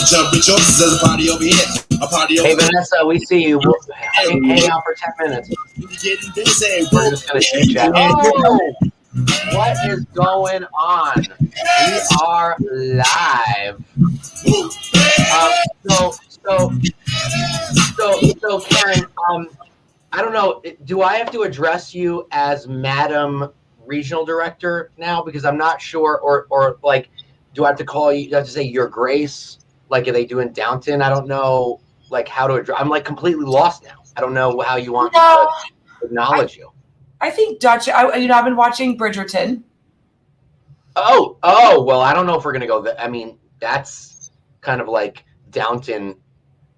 jump, rejoice. There's a party over here. A party over Hey, Vanessa, we see you. Hang out for 10 minutes. Getting busy. We're just going to chit chat. Oh, what is going on? We are live. So, Karen, I don't know. Do I have to address you as Madam Regional Director now? Because I'm not sure, or like, do I have to call you? Do I have to say Your Grace, like they do in Downton? I don't know, like how to address. I'm like completely lost now. I don't know how you want me to acknowledge you. I think Dutch. I've been watching Bridgerton. Oh, well, I don't know if we're gonna go. I mean, that's kind of like Downton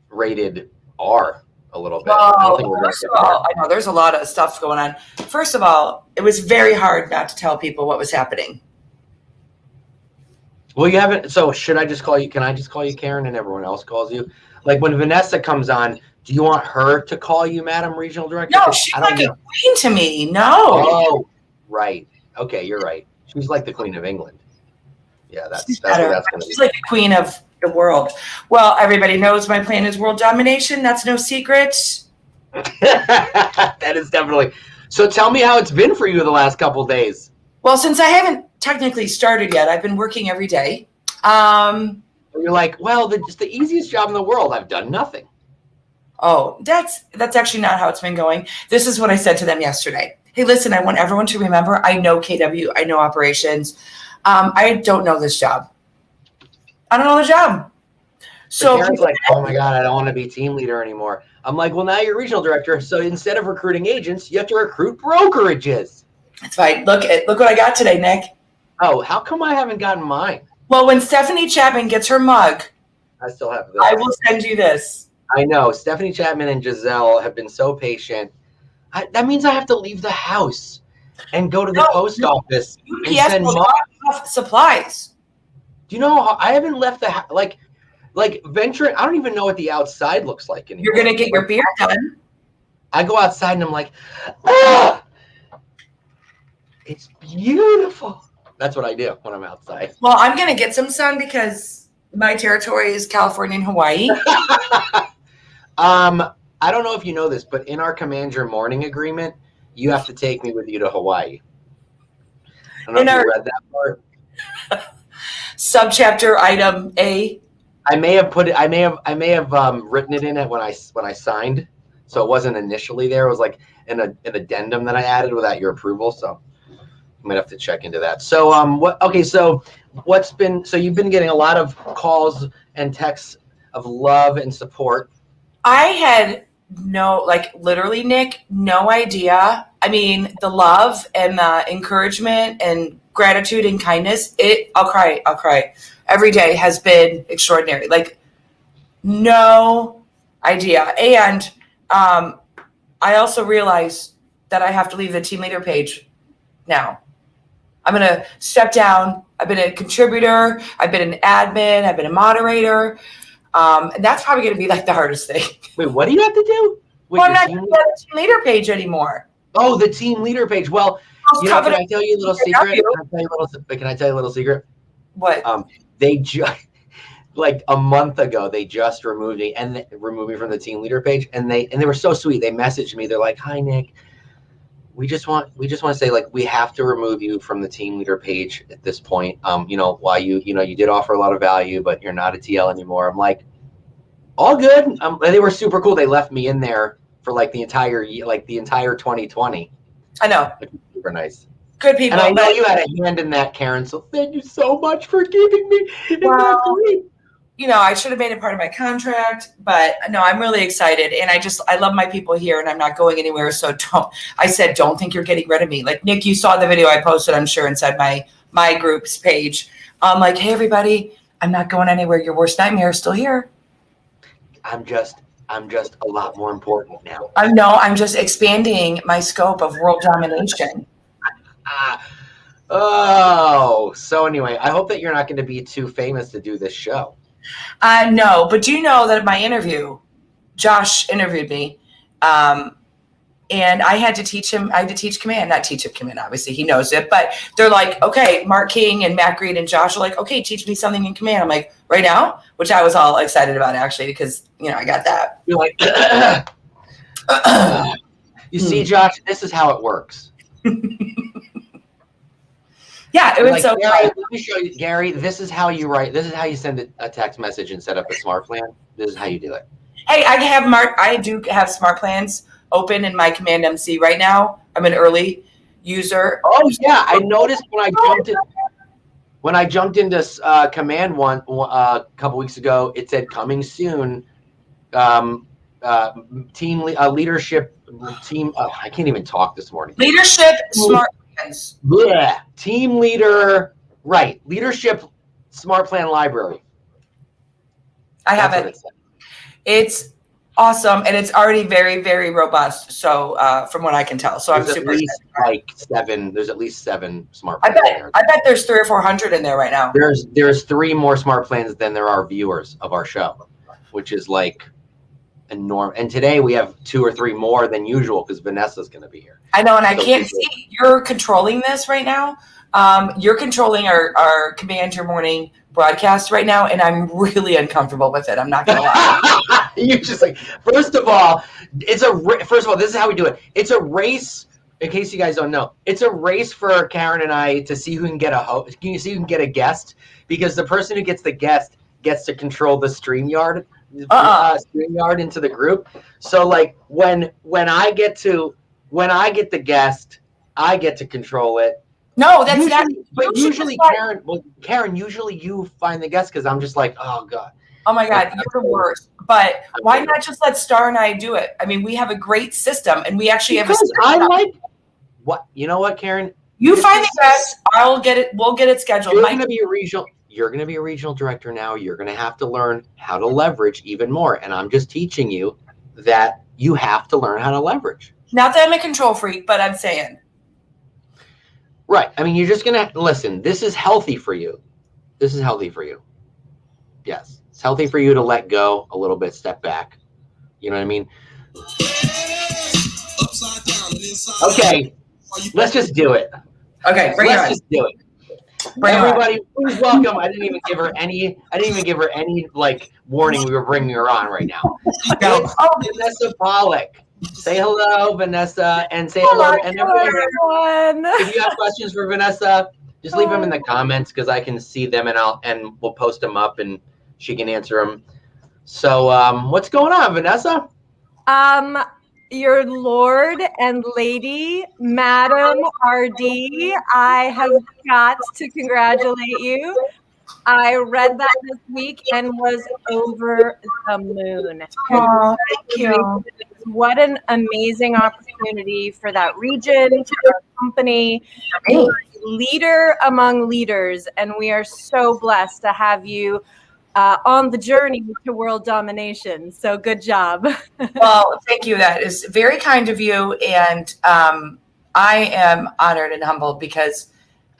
rated R a little bit. Well, first of all, I know there's a lot of stuff going on. First of all, it was very hard not to tell people what was happening. Well, you haven't. So should I just call you? Can I just call you Karen and everyone else calls you? Like when Vanessa comes on, do you want her to call you Madam Regional Director? No, she's like a queen to me. No. Oh, right. Okay, you're right. She's like the Queen of England. Yeah, that's what that's going to be. She's like the queen of the world. Well, everybody knows my plan is world domination. That's no secret. That is definitely. So tell me how it's been for you the last couple of days. Well, since I haven't technically started yet, I've been working every day. You're like, well, it's the easiest job in the world. I've done nothing. Oh, that's actually not how it's been going. This is what I said to them yesterday. Hey, listen, I want everyone to remember, I know KW, I know operations. I don't know this job. I don't know the job. So Karen's like, oh my God, I don't want to be team leader anymore. I'm like, well, now you're regional director. So instead of recruiting agents, you have to recruit brokerages. That's fine. Look what I got today, Nick. Oh, how come I haven't gotten mine? Well, when Stephanie Chapman gets her mug, I still have this. I will send you this. I know. Stephanie Chapman and Giselle have been so patient. That means I have to leave the house and go to the post office and send supplies. Do you know how I haven't left the house? Like venturing, I don't even know what the outside looks like anymore. You're gonna get your beard done. I go outside and I'm like, ah, it's beautiful. That's what I do when I'm outside. Well, I'm gonna get some sun because my territory is California and Hawaii. I don't know if you know this, but in our Command Your Morning agreement, you have to take me with you to Hawaii. I don't know if you read that part. Subchapter item A. I may have put it. I may have written it in it when I signed, so it wasn't initially there. It was like an addendum that I added without your approval. So I might have to check into that. So Okay. So you've been getting a lot of calls and texts of love and support. I had literally, Nick, no idea. I mean, the love and the encouragement and gratitude and kindness, I'll cry. Every day has been extraordinary. Like, no idea. And I also realized that I have to leave the team leader page now. I'm going to step down. I've been a contributor. I've been an admin. I've been a moderator. And that's probably going to be like the hardest thing. Wait, what do you have to do? Well, I'm not going to the team leader page anymore. Oh, the team leader page. Well, can I tell you a little secret? Can I tell you a little secret? What? They just like a month ago, they just removed me from the team leader page, and they were so sweet. They messaged me. They're like, "Hi, Nick. We just want to say, like, we have to remove you from the team leader page at this point. While you did offer a lot of value, but you're not a TL anymore." I'm like, all good. They were super cool. They left me in there for like the entire year, like the entire 2020. I know. Super nice. Good people. And I know you had a hand in that, Karen. So thank you so much for keeping me in that group. I should have made it part of my contract, but no, I'm really excited. And I love my people here and I'm not going anywhere. So don't think you're getting rid of me. Like, Nick, you saw the video I posted, I'm sure, inside my group's page. I'm like, hey, everybody, I'm not going anywhere. Your worst nightmare is still here. I'm just a lot more important now. I know. I'm just expanding my scope of world domination. So anyway, I hope that you're not going to be too famous to do this show. No, but do you know that at my interview, Josh interviewed me, and I had to teach command, not teach him command. Obviously he knows it, but they're like, okay, Mark King and Matt Green and Josh are like, okay, teach me something in command. I'm like, right now, which I was all excited about actually, because I got that. You're like, you see, Josh, this is how it works. Yeah, it was so Gary, let me show you, Gary, this is how you write. This is how you send a text message and set up a smart plan. This is how you do it. Hey, I do have smart plans open in my Command MC right now. I'm an early user. Oh yeah, I noticed when I jumped into Command one a couple weeks ago, it said coming soon. Leadership team. Oh, I can't even talk this morning. Leadership smart plans. Yeah, team leader. Right, leadership smart plan library. I have it. It's awesome, and it's already very, very robust. So, from what I can tell, so I'm super excited. There's at least seven smart plans. I bet there's 300 or 400 in there right now. There's 3 more smart plans than there are viewers of our show, which is like enormous. And today we have 2 or 3 more than usual because Vanessa's going to be here. I know, and I can't see. You're controlling this right now. You're controlling our Command Your Morning broadcast right now, and I'm really uncomfortable with it. I'm not gonna lie. You're just like, first of all, this is how we do it. It's a race. In case you guys don't know, it's a race for Karen and I to see who can get a guest, because the person who gets the guest gets to control the StreamYard into the group. So like when I get the guest, I get to control it. No, that's not. But usually, Karen, usually you find the guest because I'm just like, oh god. Oh my god, you're the worst. But why not just let Star and I do it? I mean, we have a great system, and we actually have a system. I like what you know. What, Karen? You find the guest. I'll get it. We'll get it scheduled. You're going to be a regional director now. You're going to have to learn how to leverage even more. And I'm just teaching you that you have to learn how to leverage. Not that I'm a control freak, but I'm saying. Right. I mean, you're just going to listen. This is healthy for you. Yes. It's healthy for you to let go a little bit, step back. You know what I mean? Okay. Let's just do it. Okay. Let's just do it. Everybody, please welcome. I didn't even give her any like warning we were bringing her on right now. Vanessa Pollock. Say hello, Vanessa, and say hello. And everyone. If you have questions for Vanessa, just leave them in the comments because I can see them and we'll post them up and she can answer them. So, what's going on, Vanessa? Your Lord and Lady, Madam RD, I have got to congratulate you. I read that this week and was over the moon. Oh, thank you. What an amazing opportunity for that region, for our company. You're a leader among leaders, and we are so blessed to have you on the journey to world domination. So good job. Well, thank you. That is very kind of you. And I am honored and humbled because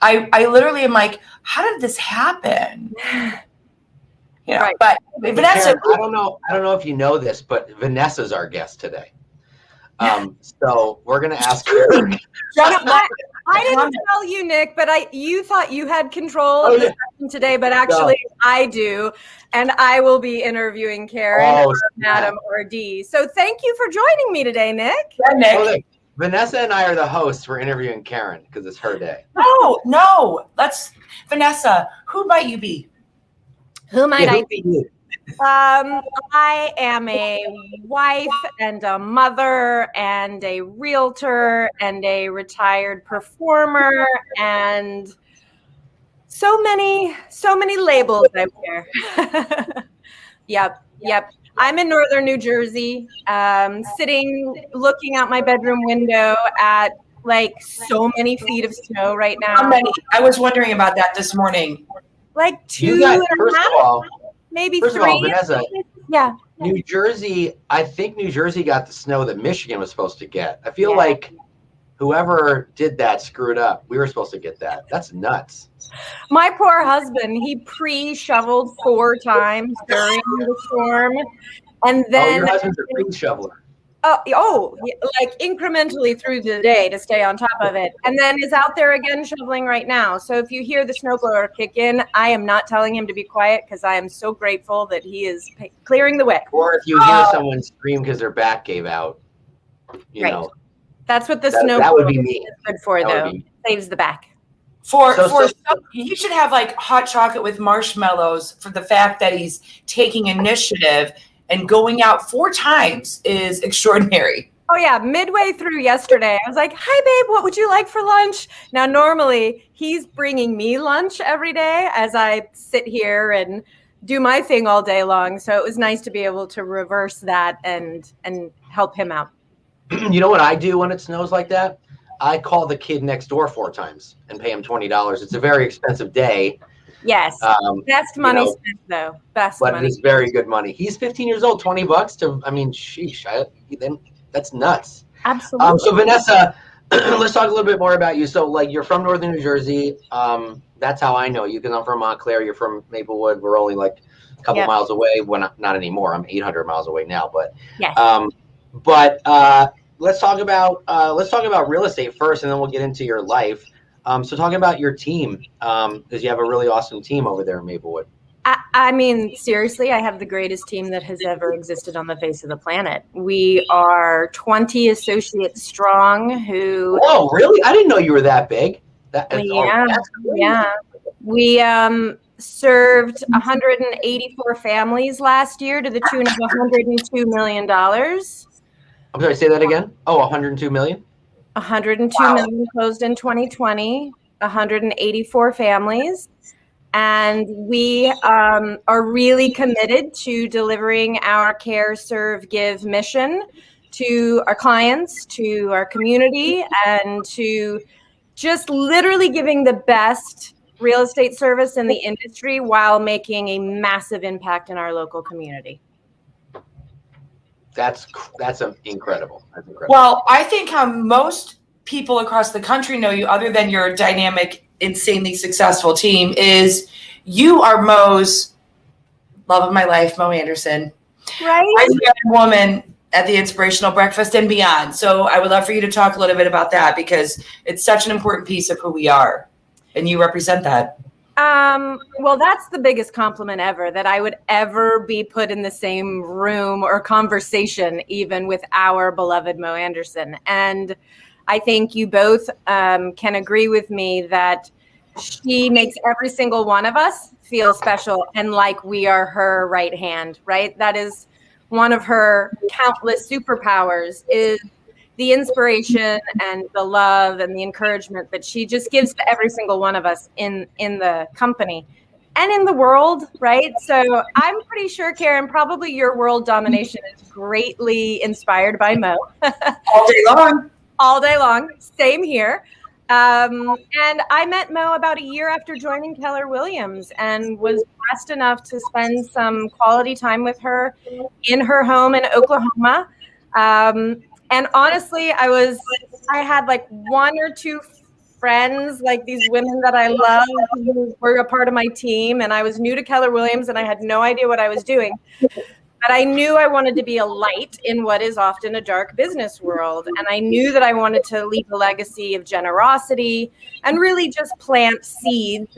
I literally am like, how did this happen? You know, right. But Vanessa, Karen, I don't know if you know this, but Vanessa's our guest today. So we're gonna ask her. I didn't tell you, Nick, but you thought you had control of the session today, but actually I do, and I will be interviewing Karen, Madam RD. So thank you for joining me today, Nick. Yeah, Nick. Oh, look, Vanessa and I are the hosts. We're interviewing Karen because it's her day. No. Vanessa. Who might you be? Who might I be? I am a wife and a mother and a realtor and a retired performer and so many labels out there. Yep. I'm in northern New Jersey, sitting, looking out my bedroom window at like so many feet of snow right now. How many? I was wondering about that this morning. Like 2.5. Maybe first 3. Of all, Vanessa, yeah. New Jersey, I think New Jersey got the snow that Michigan was supposed to get. I feel like whoever did that screwed up. We were supposed to get that. That's nuts. My poor husband, he pre-shoveled 4 times during the storm. And then your husband's a pre-shoveler. Like incrementally through the day to stay on top of it. And then is out there again shoveling right now. So if you hear the snowblower kick in, I am not telling him to be quiet because I am so grateful that he is clearing the way. Or if you hear someone scream because their back gave out, you know. That's what the snowblower that would be me. is good for, though. Saves the back. You should have like hot chocolate with marshmallows for the fact that he's taking initiative and going out 4 times is extraordinary. Oh yeah, midway through yesterday, I was like, "Hi babe, what would you like for lunch?" Now normally he's bringing me lunch every day as I sit here and do my thing all day long. So it was nice to be able to reverse that and help him out. You know what I do when it snows like that? I call the kid next door 4 times and pay him $20. It's a very expensive day. Yes. Best money spent, though. Best money. But it's very good money. He's 15 years old, $20 sheesh. That's nuts. Absolutely. So Vanessa, let's talk a little bit more about you. So like you're from Northern New Jersey. That's how I know you because I'm from Montclair. You're from Maplewood. We're only like a couple miles away. Well, not anymore. I'm 800 miles away now. But yes. Let's talk about real estate first, and then we'll get into your life. So talking about your team, because you have a really awesome team over there in Maplewood. I mean, seriously, I have the greatest team that has ever existed on the face of the planet. We are 20 associates strong who... Whoa, really? I didn't know you were that big. Yeah. We served 184 families last year to the tune of $102 million. I'm sorry, say that again? Oh, 102 million? 102 million closed in 2020, 184 families. And we are really committed to delivering our care, serve, give mission to our clients, to our community, and to just literally giving the best real estate service in the industry while making a massive impact in our local community. That's incredible. That's incredible. Well, I think how most people across the country know you, other than your dynamic, insanely successful team, is you are Mo's love of my life, Mo Anderson. Right. I'm the woman at the Inspirational Breakfast and beyond. So I would love for you to talk a little bit about that because it's such an important piece of who we are, and you represent that. Well, that's the biggest compliment ever, that I would ever be put in the same room or conversation, even with our beloved Mo Anderson. And I think you both can agree with me that she makes every single one of us feel special and like we are her right hand, right? That is one of her countless superpowers, is the inspiration and the love and the encouragement that she just gives to every single one of us in the company and in the world, right? So I'm pretty sure, Karen, probably your world domination is greatly inspired by Mo. All day long. All day long. Same here. And I met Mo about a year after joining Keller Williams and was blessed enough to spend some quality time with her in her home in Oklahoma. And honestly, I had like 1 or 2 friends, like these women that I love who were a part of my team. And I was new to Keller Williams and I had no idea what I was doing. But I knew I wanted to be a light in what is often a dark business world. And I knew that I wanted to leave a legacy of generosity and really just plant seeds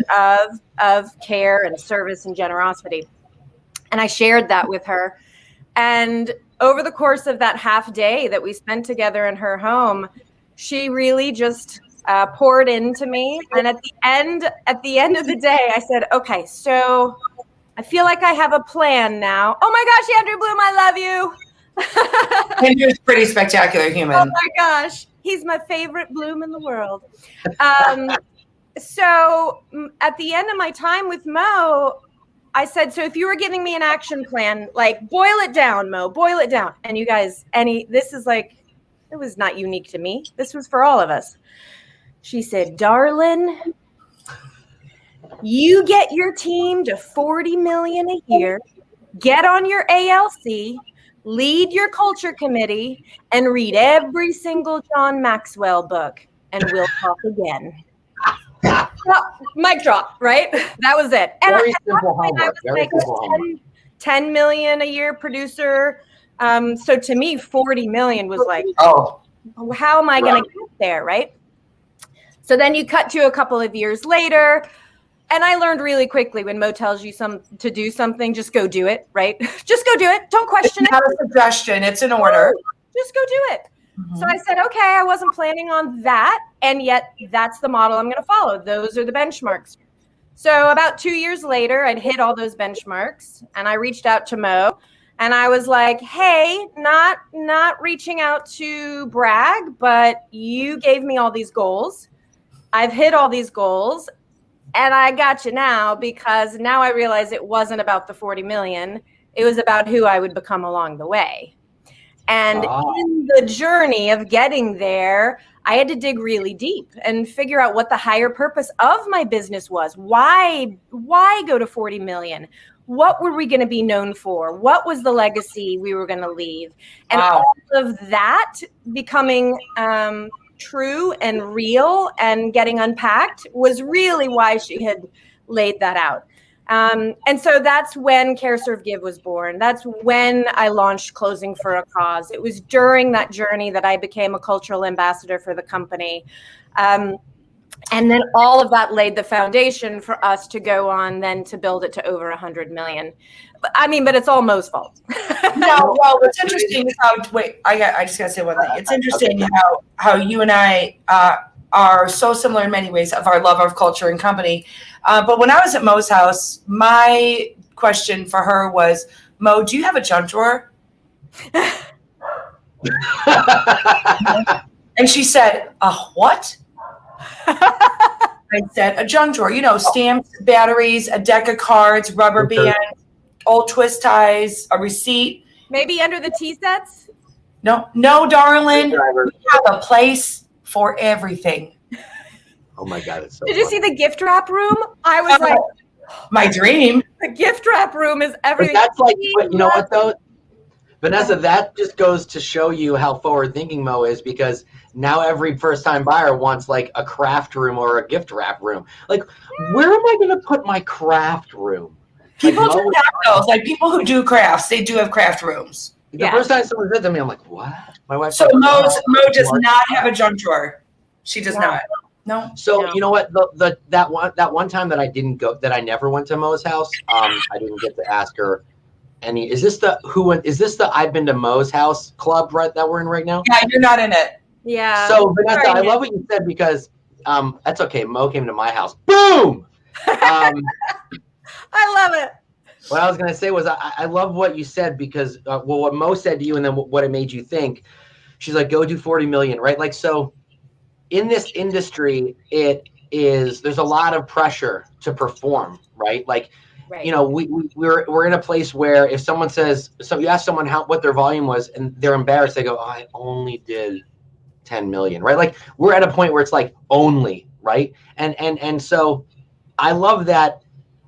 of care and service and generosity. And I shared that with her. And over the course of that half day that we spent together in her home, she really just poured into me. And at the end of the day, I said, okay, so I feel like I have a plan now. Oh my gosh, Andrew Bloom, I love you. Andrew's a pretty spectacular human. Oh my gosh, he's my favorite Bloom in the world. So at the end of my time with Mo, I said, so if you were giving me an action plan, like boil it down, Mo, boil it down. And you guys, this is like, it was not unique to me. This was for all of us. She said, darling, you get your team to 40 million a year, get on your ALC, lead your culture committee, and read every single John Maxwell book, and we'll talk again. Well, mic drop, right? That was it. And Very simple homework. Very simple homework. 10 million a year producer, So to me, 40 million was like, Oh, how am I going to get there, right? So then you cut to a couple of years later, and I learned really quickly when Mo tells you to do something, just go do it, right? Just go do it. Don't question it's not a suggestion. It's an order. Just go do it. So I said, okay, I wasn't planning on that. And yet that's the model I'm going to follow. Those are the benchmarks. So about 2 years later, I'd hit all those benchmarks and I reached out to Mo and I was like, hey, not reaching out to brag, but you gave me all these goals. I've hit all these goals and I got you now because now I realize it wasn't about the 40 million. It was about who I would become along the way. And in the journey of getting there, I had to dig really deep and figure out what the higher purpose of my business was. Why go to 40 million? What were we going to be known for? What was the legacy we were going to leave? And all of that becoming true and real and getting unpacked was really why she had laid that out. And so that's when Care, Serve, Give was born. That's when I launched Closing for a Cause. It was during that journey that I became a cultural ambassador for the company. And then all of that laid the foundation for us to go on then to build it to over 100 million. But it's all Mo's fault. No, well, what's interesting is how, I just got to say one thing. It's interesting how you and I are so similar in many ways of our love of culture and company. But when I was at Mo's house, my question for her was, Mo, do you have a junk drawer? And she said, a what? I said, a junk drawer, stamps, batteries, a deck of cards, rubber bands, old twist ties, a receipt. Maybe under the tea sets? No, darling. We have a place for everything. Oh my God, it's so Did you see the gift wrap room? I was like, my dream. The gift wrap room is everything. But that's like, but you know what though? Vanessa, that just goes to show you how forward thinking Mo is, because now every first time buyer wants like a craft room or a gift wrap room. Like, where am I going to put my craft room? People do have those. Like people who do crafts, they do have craft rooms. The first time someone said to me, I'm like, what? My wife. So Mo does not have a junk drawer. She does not. No. So you know what? That one time that I didn't go, that I never went to Mo's house. I didn't get to ask her any. Is this the I've been to Mo's house club that we're in right now? Yeah, you're not in it. Yeah. So Vanessa, I love what you said, because that's okay. Mo came to my house. Boom. I love it. What I was going to say was I love what you said, because what Mo said to you and then what it made you think. She's like, go do 40 million, right? Like, so in this industry, there's a lot of pressure to perform, right? Like, right. We're in a place where if someone says, so you ask someone what their volume was and they're embarrassed, they go, oh, I only did 10 million, right? Like, we're at a point where it's like only, right? And so I love that.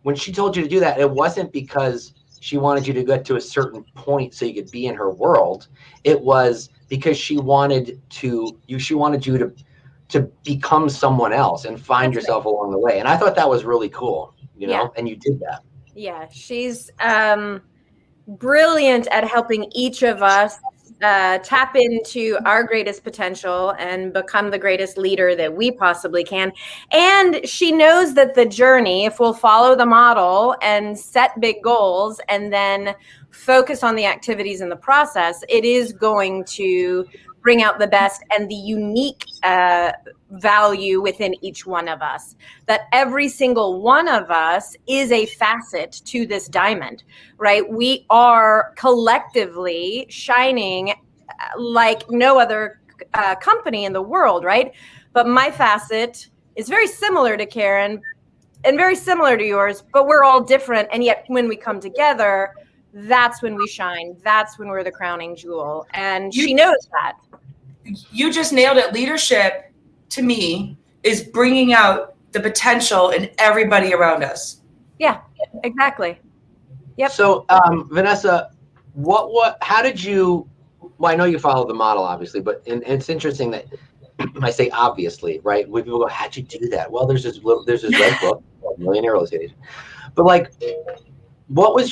When she told you to do that, it wasn't because she wanted you to get to a certain point so you could be in her world. It was because she wanted you to become someone else and find yourself along the way. And I thought that was really cool, and you did that. Yeah, she's brilliant at helping each of us tap into our greatest potential and become the greatest leader that we possibly can. And she knows that the journey, if we'll follow the model and set big goals and then focus on the activities in the process, it is going to bring out the best and the unique value within each one of us. That every single one of us is a facet to this diamond, right? We are collectively shining like no other company in the world, right? But my facet is very similar to Karen and very similar to yours, but we're all different. And yet when we come together, that's when we shine. That's when we're the crowning jewel. And she knows that. You just nailed it. Leadership, to me, is bringing out the potential in everybody around us. Yeah, exactly. Yep. So, Vanessa, how did you, well, I know you follow the model, obviously, but it's interesting that I say obviously, right? When people go, how'd you do that? Well, there's this red book, Millionaire Real Estate Agent. But like, what was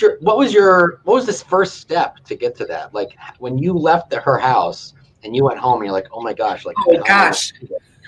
this first step to get to that? Like when you left her house and you went home and you're like, oh my gosh, like, Oh gosh.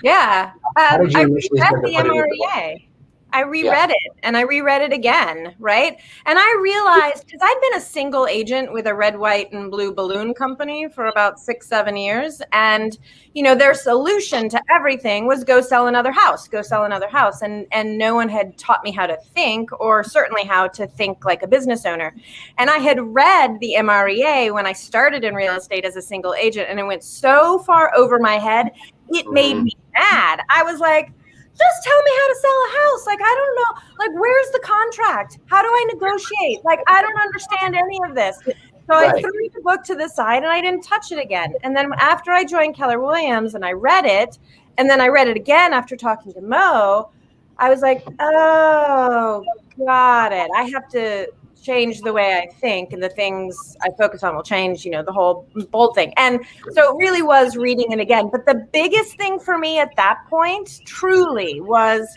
Yeah. How did you I initially reread start to the put it into MREA. I reread it and I reread it again, right? And I realized, because I'd been a single agent with a red, white, and blue balloon company for about 6-7 years. And, their solution to everything was go sell another house, go sell another house. And no one had taught me how to think, or certainly how to think like a business owner. And I had read the MREA when I started in real estate as a single agent, and it went so far over my head, it made me mad. I was like, just tell me how to sell a house. Like, I don't know. Like, where's the contract? How do I negotiate? Like, I don't understand any of this. So I threw the book to the side and I didn't touch it again. And then after I joined Keller Williams and I read it, and then I read it again after talking to Mo, I was like, oh, got it. I have to change the way I think, and the things I focus on will change, the whole bold thing. And so it really was reading it again. But the biggest thing for me at that point truly was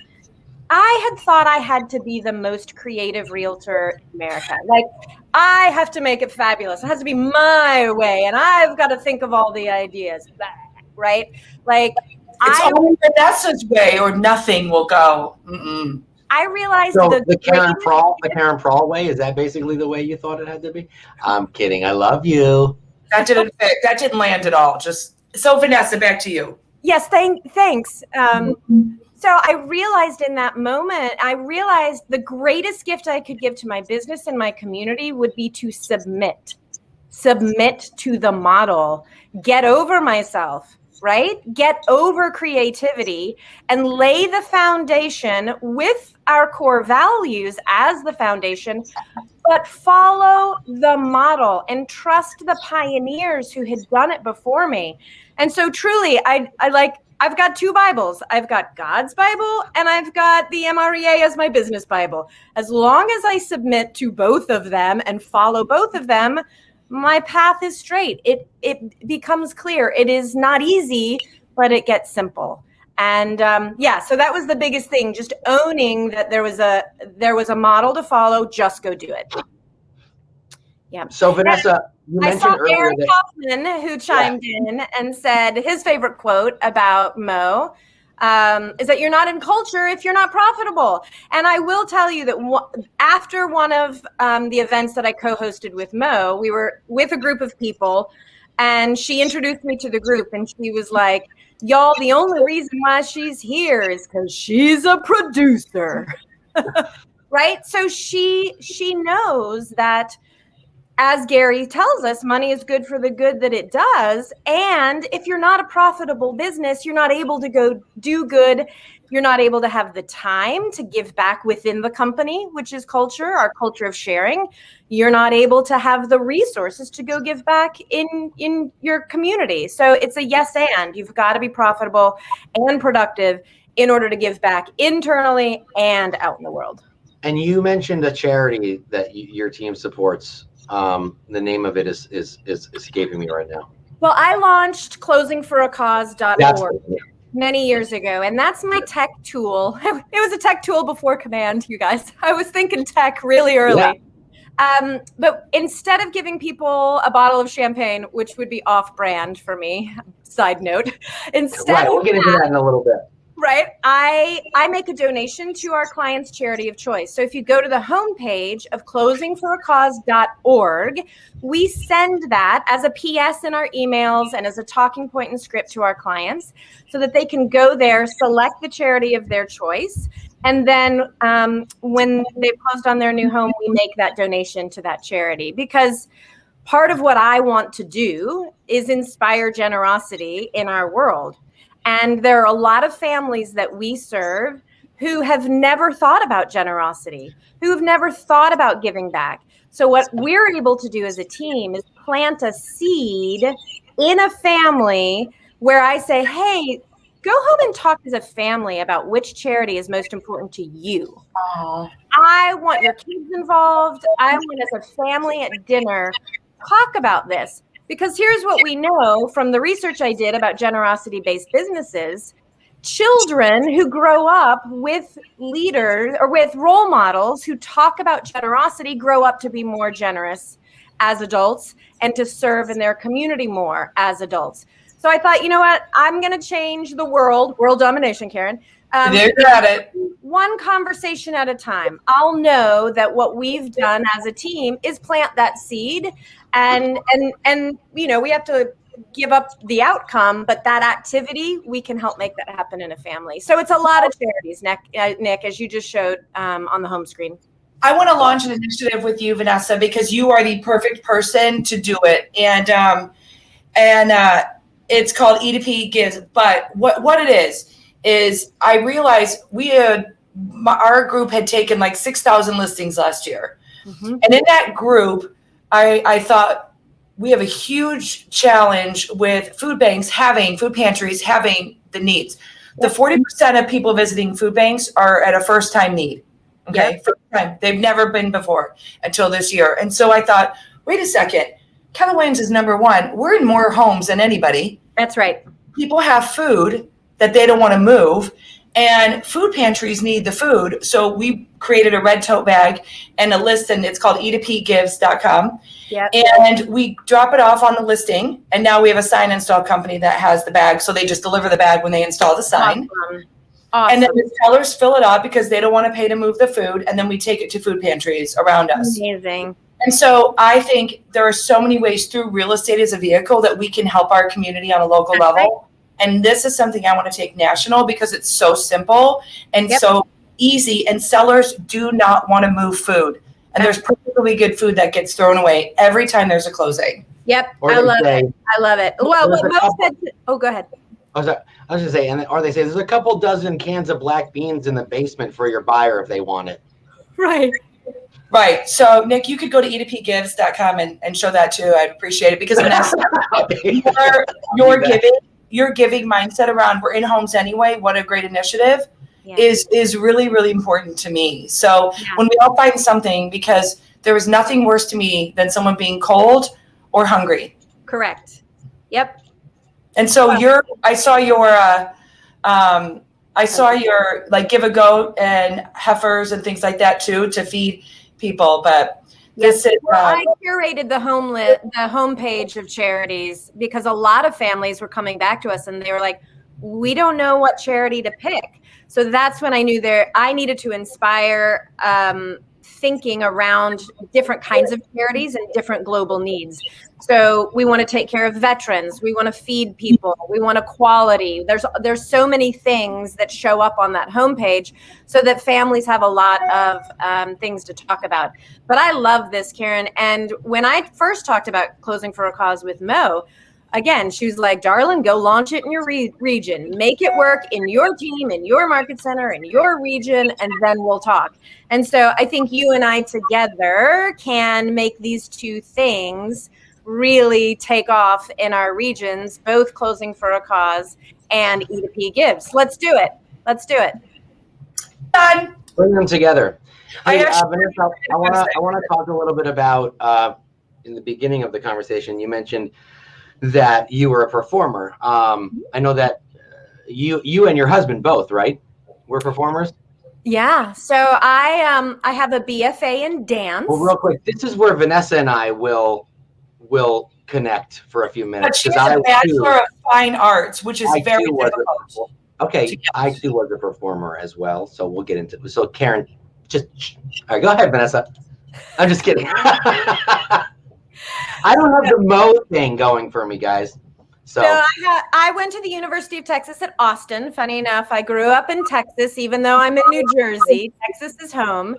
I had thought I had to be the most creative realtor in America. Like, I have to make it fabulous. It has to be my way, and I've got to think of all the ideas, right? Like, it's only Vanessa's way, or nothing will go. Mm-mm. I realized the Karen Prahl way, is that basically the way you thought it had to be? I'm kidding. I love you. That didn't land at all. So Vanessa, back to you. Yes, thanks. So I realized in that moment, the greatest gift I could give to my business and my community would be to submit to the model, get over myself, right? Get over creativity and lay the foundation with our core values as the foundation, but follow the model and trust the pioneers who had done it before me. And so truly, I've got two Bibles. I've got God's Bible and I've got the MREA as my business Bible. As long as I submit to both of them and follow both of them, my path is straight. It becomes clear. It is not easy, but it gets simple. And so that was the biggest thing, just owning that there was a model to follow, just go do it. Yeah. So Vanessa, you mentioned I saw earlier Aaron Kaufman, who chimed in and said his favorite quote about Mo is that you're not in culture if you're not profitable. And I will tell you that after one of the events that I co-hosted with Mo, we were with a group of people and she introduced me to the group and she was like, y'all, the only reason why she's here is because she's a producer. Right? So she knows that, as Gary tells us, money is good for the good that it does. And if you're not a profitable business, you're not able to go do good. You're not able to have the time to give back within the company, which is culture, our culture of sharing. You're not able to have the resources to go give back in your community. So it's a yes and. You've got to be profitable and productive in order to give back internally and out in the world. And you mentioned a charity that your team supports. The name of it is escaping me right now. Well, I launched closingforacause.org many years ago, and that's my tech tool. It was a tech tool before Command, you guys. I was thinking tech really early. Yeah. But instead of giving people a bottle of champagne, which would be off-brand for me, side note, we'll get into that in a little bit. Right. I make a donation to our client's charity of choice. So if you go to the homepage of closingforacause.org, we send that as a PS in our emails and as a talking point and script to our clients so that they can go there, select the charity of their choice. And then when they've closed on their new home, we make that donation to that charity, because part of what I want to do is inspire generosity in our world. And there are a lot of families that we serve who have never thought about generosity, who have never thought about giving back. So what we're able to do as a team is plant a seed in a family where I say, hey, go home and talk as a family about which charity is most important to you. I want your kids involved. I want as a family at dinner, talk about this. Because here's what we know from the research I did about generosity-based businesses. children who grow up with leaders or with role models who talk about generosity grow up to be more generous as adults and to serve in their community more as adults. So I thought, you know what? I'm going to change the world domination, Karen. There you got it. One conversation at a time. I'll know that what we've done as a team is plant that seed, and you know, we have to give up the outcome, but that activity, we can help make that happen in a family. So it's a lot of charities, Nick, as you just showed on the home screen. I want to launch an initiative with you, Vanessa, because you are the perfect person to do it. And it's called E2P Gives. But what it is I realized our group had taken like 6,000 listings last year. Mm-hmm. And in that group, I thought we have a huge challenge with food pantries having the needs. The 40% of people visiting food banks are at a first time need. Okay. Yep. First time. They've never been before until this year. And so I thought, wait a second, Keller Williams is number one. We're in more homes than anybody. That's right. People have food that they don't want to move, and food pantries need the food. So we created a red tote bag and a list, and it's called e2pgives.com. Yep. And we drop it off on the listing. And now we have a sign install company that has the bag. So they just deliver the bag when they install the sign. Awesome. And then the sellers fill it up because they don't want to pay to move the food. And then we take it to food pantries around us. Amazing. And so I think there are so many ways through real estate as a vehicle that we can help our community on a local level. And this is something I want to take national because it's so simple and so easy. And sellers do not want to move food. And there's perfectly good food that gets thrown away every time there's a closing. Yep. I love it. Well, what Mo said, go ahead. I was going to say, or they say there's a couple dozen cans of black beans in the basement for your buyer if they want it. Right. Right. So, Nick, you could go to e2pgives.com and show that too. I'd appreciate it because Vanessa, your giving mindset around we're in homes anyway. What a great initiative is really, really important to me. So when we all find something, because there is nothing worse to me than someone being cold or hungry. Correct. Yep. And so I saw your like Give a Goat and heifers and things like that too to feed people. But this is I curated the homepage of charities because a lot of families were coming back to us and they were like, we don't know what charity to pick. So that's when I knew I needed to inspire thinking around different kinds of charities and different global needs. So we want to take care of veterans. We want to feed people. We want equality. There's so many things that show up on that homepage so that families have a lot of things to talk about. But I love this, Karen. And when I first talked about Closing for a Cause with Mo, again, she was like, darling, go launch it in your region. Make it work in your team, in your market center, in your region, and then we'll talk. And so I think you and I together can make these two things really take off in our regions, both Closing for a Cause and E2P Gives. Let's do it. Done. Bring them together. Hey, Vanessa, I want to talk a little bit about, in the beginning of the conversation, you mentioned that you were a performer. I know that you and your husband both, right, were performers? Yeah. So I have a BFA in dance. Well, real quick, this is where Vanessa and I will connect for a few minutes. But she has a Bachelor of Fine Arts, which is very difficult. Okay, I too was a performer as well, so we'll get into it. So Karen, all right, go ahead, Vanessa. I'm just kidding. I don't have the Mo thing going for me, guys. So I went to the University of Texas at Austin. Funny enough, I grew up in Texas, even though I'm in New Jersey. Texas is home.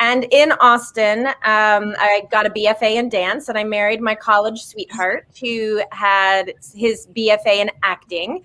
And in Austin, I got a BFA in dance, and I married my college sweetheart who had his BFA in acting.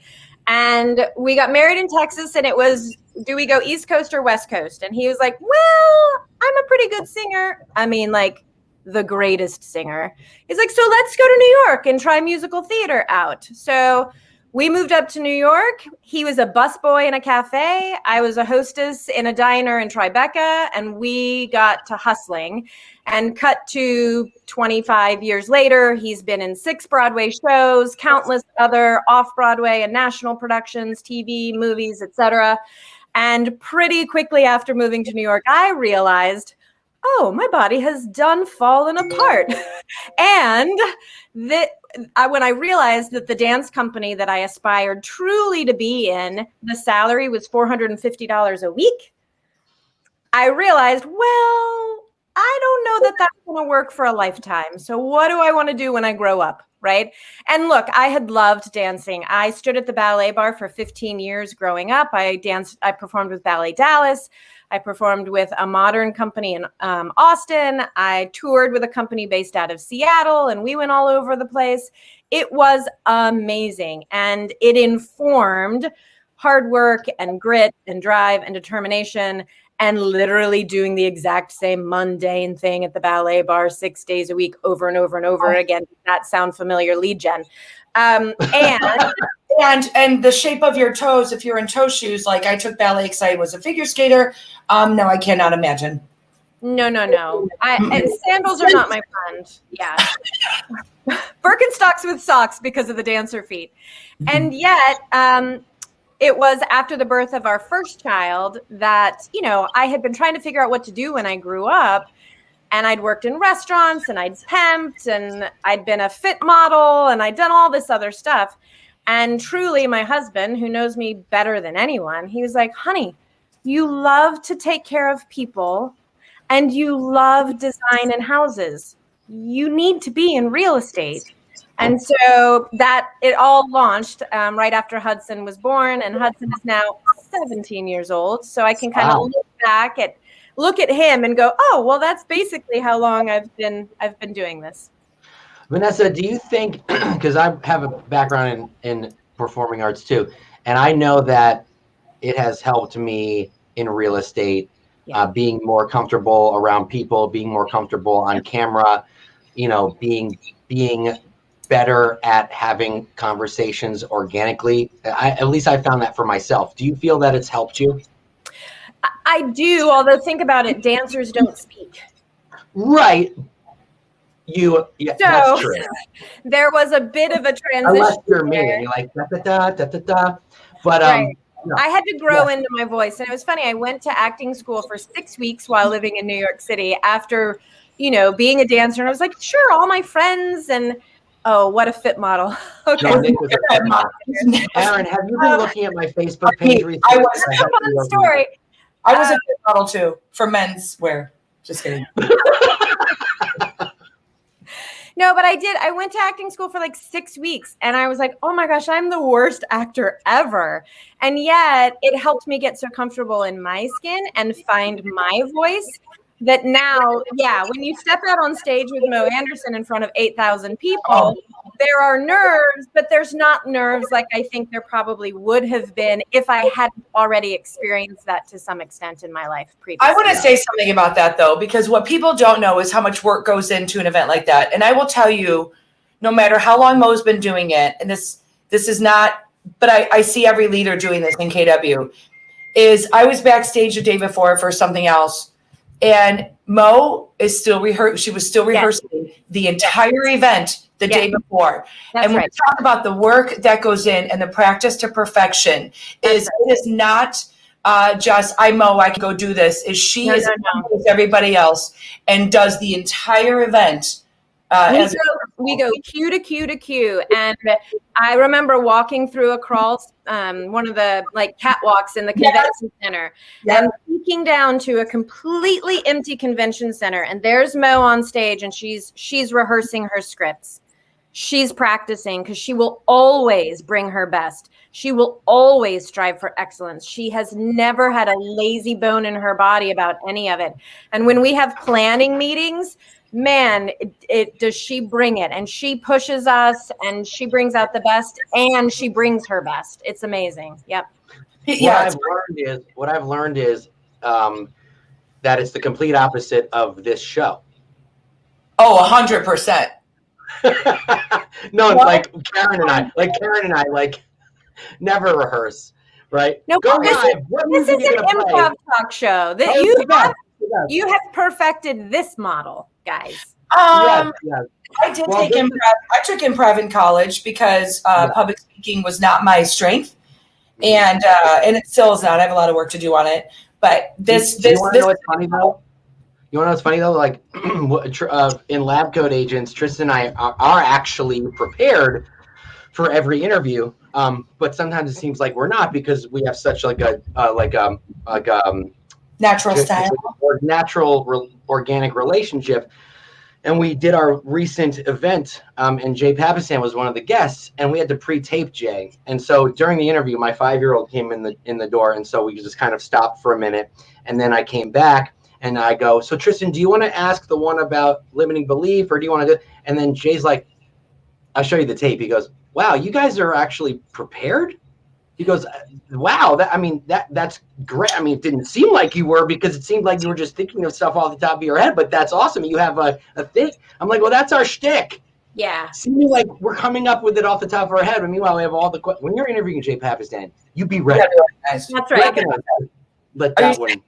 And we got married in Texas, and it was, do we go East Coast or West Coast? And he was like, well, I'm a pretty good singer. I mean, like, the greatest singer. He's like, so let's go to New York and try musical theater out. So We moved up to New York. He was a busboy in a cafe. I was a hostess in a diner in Tribeca, and we got to hustling. And cut to 25 years later, he's been in 6 Broadway shows, countless other off-Broadway and national productions, TV, movies, etc. And pretty quickly after moving to New York, I realized, oh, my body has done fallen apart. And when I realized that the dance company that I aspired truly to be in, the salary was $450 a week, I realized, well, I don't know that that's going to work for a lifetime. So what do I want to do when I grow up, right? And look, I had loved dancing. I stood at the ballet bar for 15 years growing up. I performed with Ballet Dallas. I performed with a modern company in Austin. I toured with a company based out of Seattle, and we went all over the place. It was amazing, and it informed hard work and grit and drive and determination, and literally doing the exact same mundane thing at the ballet bar 6 days a week over and over and over again. Does that sound familiar, lead gen? And the shape of your toes, if you're in toe shoes, like I took ballet because I was a figure skater. No, I cannot imagine. No. Sandals are not my friend. Yeah. Birkenstocks with socks because of the dancer feet. And yet, it was after the birth of our first child that, I had been trying to figure out what to do when I grew up. And I'd worked in restaurants, and I'd temped, and I'd been a fit model, and I'd done all this other stuff. And truly, my husband, who knows me better than anyone, he was like, honey, you love to take care of people, and you love design and houses. You need to be in real estate. And so that it all launched right after Hudson was born, and Hudson is now 17 years old. So I can kind of look at him and go, oh, well, that's basically how long I've been doing this. Vanessa, do you think, because I have a background in performing arts too, and I know that it has helped me in real estate, being more comfortable around people, being more comfortable on camera, being better at having conversations organically. At least I found that for myself. Do you feel that it's helped you? I do, although think about it, dancers don't speak. Right. That's true. There was a bit of a transition. Unless you're me and you're like, da-da-da. But right. I had to grow into my voice. And it was funny. I went to acting school for 6 weeks while living in New York City after, being a dancer. And I was like, sure, all my friends. And oh, what a fit model. Okay. Aaron, have you been looking at my Facebook page recently? I was a fit model too, for men's wear. Just kidding. No, but I did. I went to acting school for like 6 weeks, and I was like, oh my gosh, I'm the worst actor ever. And yet it helped me get so comfortable in my skin and find my voice that now, when you step out on stage with Mo Anderson in front of 8,000 people, there are nerves, but there's not nerves like I think there probably would have been if I hadn't already experienced that to some extent in my life previously. I want to say something about that, though, because what people don't know is how much work goes into an event like that. And I will tell you, no matter how long Mo's been doing it, and this is not, but I see every leader doing this in KW, is I was backstage the day before for something else, and Mo is still rehearsing. She was still rehearsing the entire event the day before. That's and when we talk about the work that goes in and the practice to perfection, it is not just I can go do this. She is with everybody else and does the entire event. We go cue to cue to cue. And I remember walking through a crawl, one of the catwalks in the convention center, and peeking down to a completely empty convention center. And there's Mo on stage, and she's rehearsing her scripts. She's practicing because she will always bring her best. She will always strive for excellence. She has never had a lazy bone in her body about any of it. And when we have planning meetings, man, does she bring it, and she pushes us, and she brings out the best, and she brings her best. It's amazing. Yep. What I've learned is that it's the complete opposite of this show. Oh, 100%. No, like Karen and I, Never rehearse, right? No, Go this live. What this music is you an gonna play? improv talk show. That Oh, you have perfected this model, guys. Yes, yes. I did take improv. I took improv in college because public speaking was not my strength, and it still is not. I have a lot of work to do on it. But this You want to know what's funny though? You want to know what's funny though? Like in Lab Coat Agents, Tristan and I are actually prepared for every interview. But sometimes it seems like we're not because we have such like a natural style or natural organic relationship. And we did our recent event, and Jay Papasan was one of the guests, and we had to pre-tape Jay. And so during the interview, my 5-year-old came in the door, and so we just kind of stopped for a minute, and then I came back, and I go, "So Tristan, do you want to ask the one about limiting belief, or do you want to do?" And then Jay's like, "I'll show you the tape." He goes, "Wow, you guys are actually prepared." He goes, "Wow, that's great. I mean, it didn't seem like you were because it seemed like you were just thinking of stuff off the top of your head, but that's awesome. You have a thing." I'm like, "Well, that's our shtick." Yeah. Seeming like we're coming up with it off the top of our head. But meanwhile, we have all the when you're interviewing Jay Papasan, you be ready. That's right. Let that one.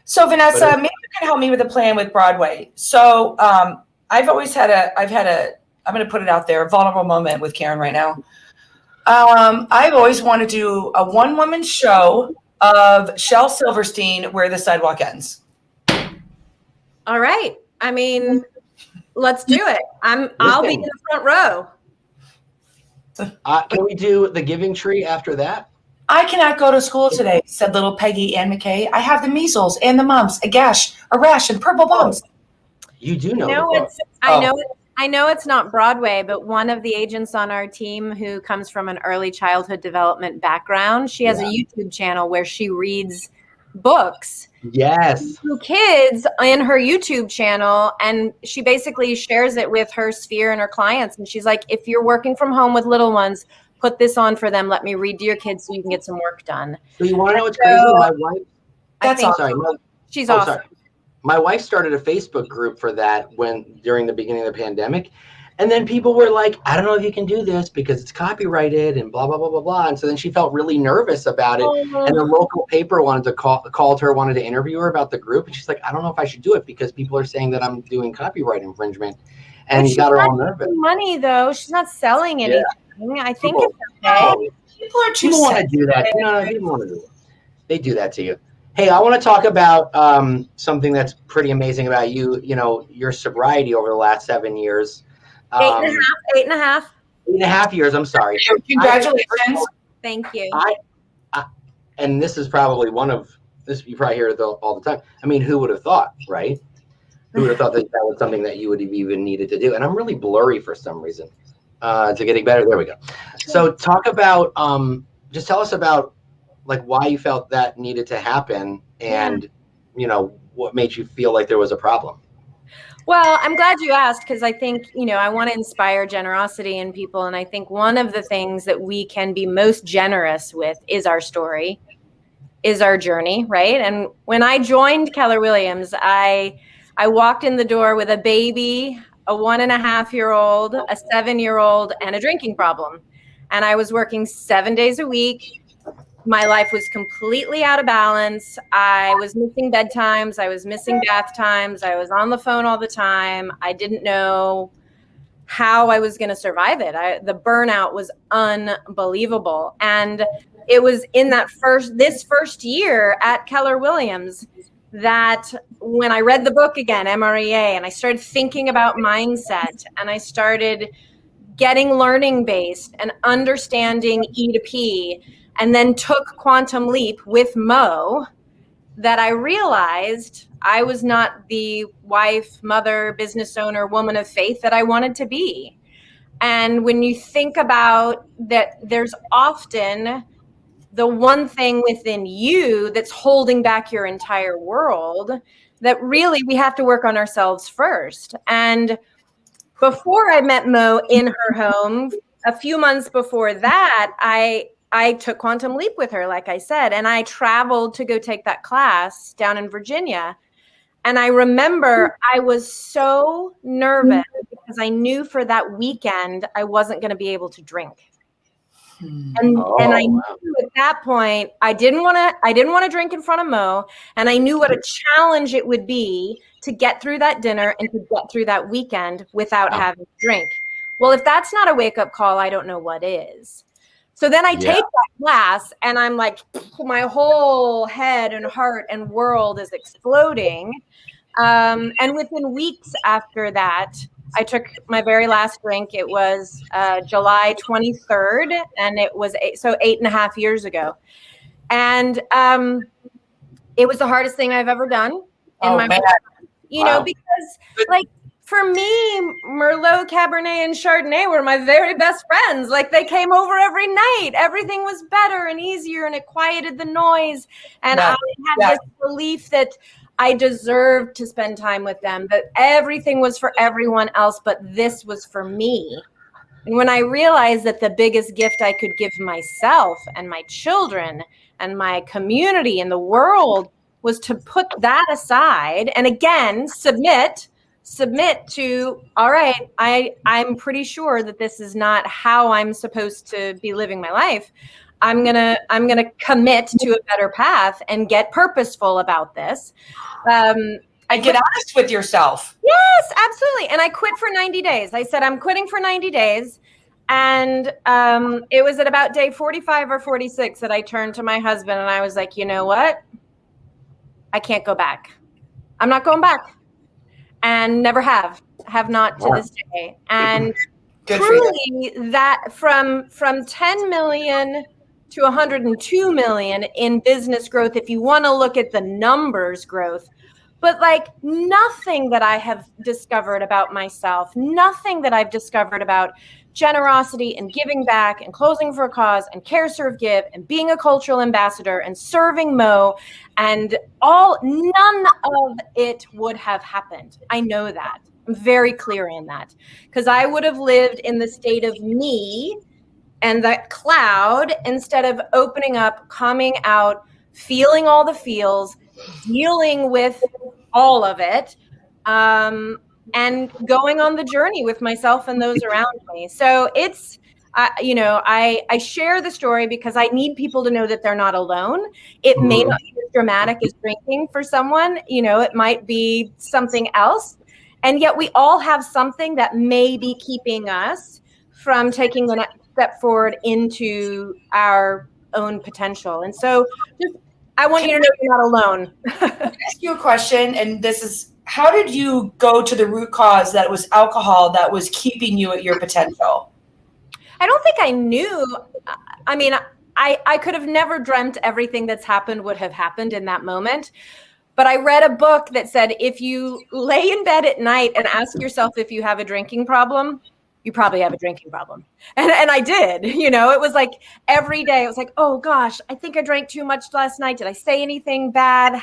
So Vanessa, maybe you can help me with a plan with Broadway. So I'm going to put it out there, a vulnerable moment with Karen right now. I've always wanted to do a one-woman show of Shel Silverstein, Where the Sidewalk Ends. All right. I mean, let's do it. I'll be in the front row. Can we do The Giving Tree after that? I cannot go to school today, said little Peggy Ann McKay. I have the measles and the mumps, a gash, a rash, and purple bumps. You do know. I know it's not Broadway, but one of the agents on our team who comes from an early childhood development background, she has a YouTube channel where she reads books. Yes. To kids in her YouTube channel, and she basically shares it with her sphere and her clients. And she's like, if you're working from home with little ones, put this on for them. Let me read to your kids so you can get some work done. So you want to know what's crazy? My wife. That's awesome. Sorry, she's awesome. Sorry. My wife started a Facebook group for that during the beginning of the pandemic. And then people were like, I don't know if you can do this because it's copyrighted and blah, blah, blah, blah, blah. And so then she felt really nervous about it. And the local paper called her, wanted to interview her about the group. And she's like, I don't know if I should do it because people are saying that I'm doing copyright infringement. And he got her all nervous. Money though. She's not selling anything. Yeah. I think it's okay. People want to do that. People want to do it. They do that to you. Hey, I want to talk about something that's pretty amazing about you. You know, your sobriety over the last 7 years. 8.5 years. I'm sorry. Congratulations. Thank you. And this is probably you probably hear it all the time. I mean, who would have thought, right? Who would have thought that was something that you would have even needed to do? And I'm really blurry for some reason. To getting better. There we go. So talk about, just tell us about like why you felt that needed to happen and, what made you feel like there was a problem. Well, I'm glad you asked because I think, I want to inspire generosity in people. And I think one of the things that we can be most generous with is our story, is our journey, right? And when I joined Keller Williams, I walked in the door with a baby, a 1.5-year-old, a 7-year-old, and a drinking problem. And I was working 7 days a week. My life was completely out of balance. I was missing bedtimes. I was missing bath times. I was on the phone all the time. I didn't know how I was going to survive it. The burnout was unbelievable. And it was in this first year at Keller Williams that when I read the book again, MREA, and I started thinking about mindset, and I started getting learning based and understanding E to P, and then took Quantum Leap with Mo, that I realized I was not the wife, mother, business owner, woman of faith that I wanted to be. And when you think about that, there's often the one thing within you that's holding back your entire world, that really we have to work on ourselves first. And before I met Mo in her home, a few months before that, I took Quantum Leap with her, like I said, and I traveled to go take that class down in Virginia. And I remember I was so nervous because I knew for that weekend I wasn't going to be able to drink. And I knew at that point I didn't want to drink in front of Mo, and I knew what a challenge it would be to get through that dinner and to get through that weekend without having to drink. Well, if that's not a wake-up call, I don't know what is. So then I take that class and I'm like, my whole head and heart and world is exploding. And within weeks after that, I took my very last drink. It was July 23rd, and it was 8.5 years ago. And it was the hardest thing I've ever done in my life. You know, because like for me, Merlot, Cabernet, and Chardonnay were my very best friends. Like they came over every night. Everything was better and easier, and it quieted the noise. And I had this belief that I deserved to spend time with them, that everything was for everyone else, but this was for me. And when I realized that the biggest gift I could give myself and my children and my community and the world was to put that aside and again, submit to, all right, I'm pretty sure that this is not how I'm supposed to be living my life. I'm gonna commit to a better path and get purposeful about this. I get honest with yourself. Yes, absolutely. And I quit for 90 days. I said, I'm quitting for 90 days. And it was at about day 45 or 46 that I turned to my husband and I was like, you know what? I can't go back. I'm not going back. And never have not to this day. And truly that from 10 million to 102 million in business growth, if you want to look at the numbers growth, but like nothing that I have discovered about myself, nothing that I've discovered about generosity and giving back and closing for a cause and care, serve, give and being a cultural ambassador and serving Mo and none of it would have happened. I know that. I'm very clear in that because I would have lived in the state of me and that cloud instead of opening up, coming out, feeling all the feels, dealing with all of it, and going on the journey with myself and those around me. So it's, I share the story because I need people to know that they're not alone. It may not be as dramatic as drinking for someone, it might be something else. And yet we all have something that may be keeping us from taking the next step forward into our own potential. And so I want you to know you're not alone. Can I ask you a question? And this is, how did you go to the root cause that it was alcohol that was keeping you at your potential? I don't think I knew. I mean, I could have never dreamt everything that's happened would have happened in that moment. But I read a book that said, if you lay in bed at night and ask yourself if you have a drinking problem, you probably have a drinking problem. And I did, it was like every day it was like, oh gosh, I think I drank too much last night. Did I say anything bad?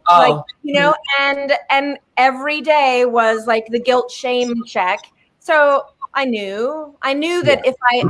And every day was like the guilt shame check. So I knew that if I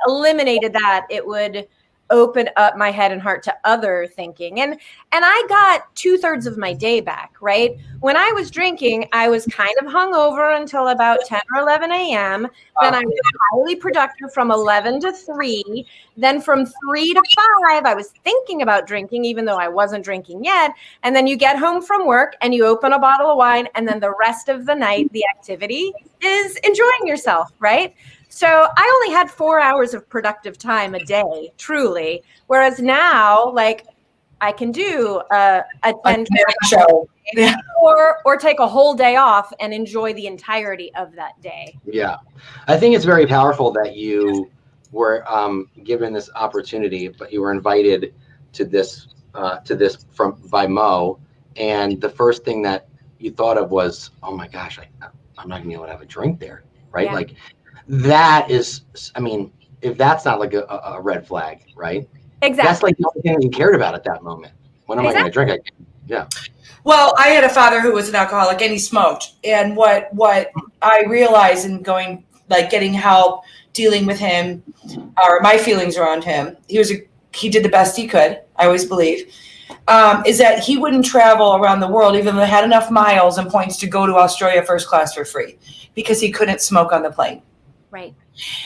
eliminated that, it would open up my head and heart to other thinking. And I got 2/3 of my day back, right? When I was drinking, I was kind of hungover until about 10 or 11 a.m. Then I was highly productive from 11 to 3. Then from 3 to 5, I was thinking about drinking, even though I wasn't drinking yet. And then you get home from work and you open a bottle of wine. And then the rest of the night, the activity is enjoying yourself, right? So I only had 4 hours of productive time a day, truly. Whereas now, like, I can do a 10 show or take a whole day off and enjoy the entirety of that day. Yeah. I think it's very powerful that you were given this opportunity, but you were invited to this by Mo. And the first thing that you thought of was, oh my gosh, I'm not gonna be able to have a drink there. Right. Yeah. Like, that is, I mean, if that's not like a red flag, right? Exactly. That's like the only thing you cared about at that moment. When am I going to drink again? Yeah. Well, I had a father who was an alcoholic and he smoked. And what I realized in getting help, dealing with him, or my feelings around him, he did the best he could, I always believe, is that he wouldn't travel around the world, even though he had enough miles and points to go to Australia first class for free, because he couldn't smoke on the plane. Right.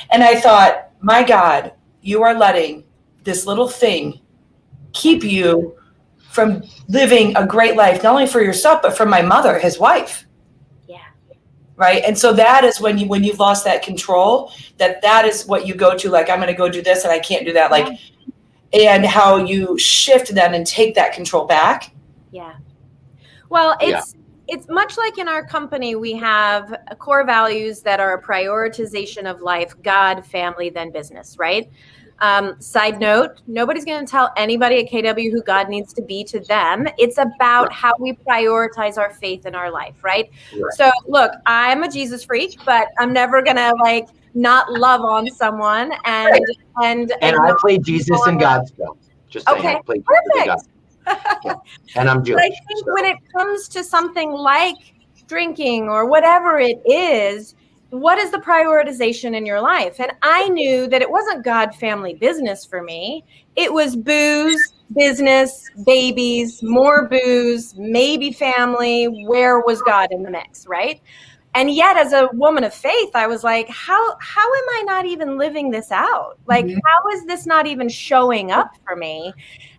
And I thought, my God, you are letting this little thing keep you from living a great life, not only for yourself, but for my mother, his wife. Yeah. Right. And so that is when you've lost that control, that is what you go to, like, I'm going to go do this and I can't do that. Like, and how you shift then and take that control back. Yeah. Well, it's much like in our company, we have core values that are a prioritization of life, God, family, then business, right? Side note, nobody's going to tell anybody at KW who God needs to be to them. It's about how we prioritize our faith in our life, right? So look, I'm a Jesus freak, but I'm never going to like not love on someone and I play Jesus and God's film. Just saying, okay, I play perfect. And I'm Jewish. But I think when it comes to something like drinking or whatever it is, what is the prioritization in your life? And I knew that it wasn't God, family, business for me. It was booze, business, babies, more booze, maybe family. Where was God in the mix, right? And yet, as a woman of faith, I was like, how am I not even living this out? Like, how is this not even showing up for me?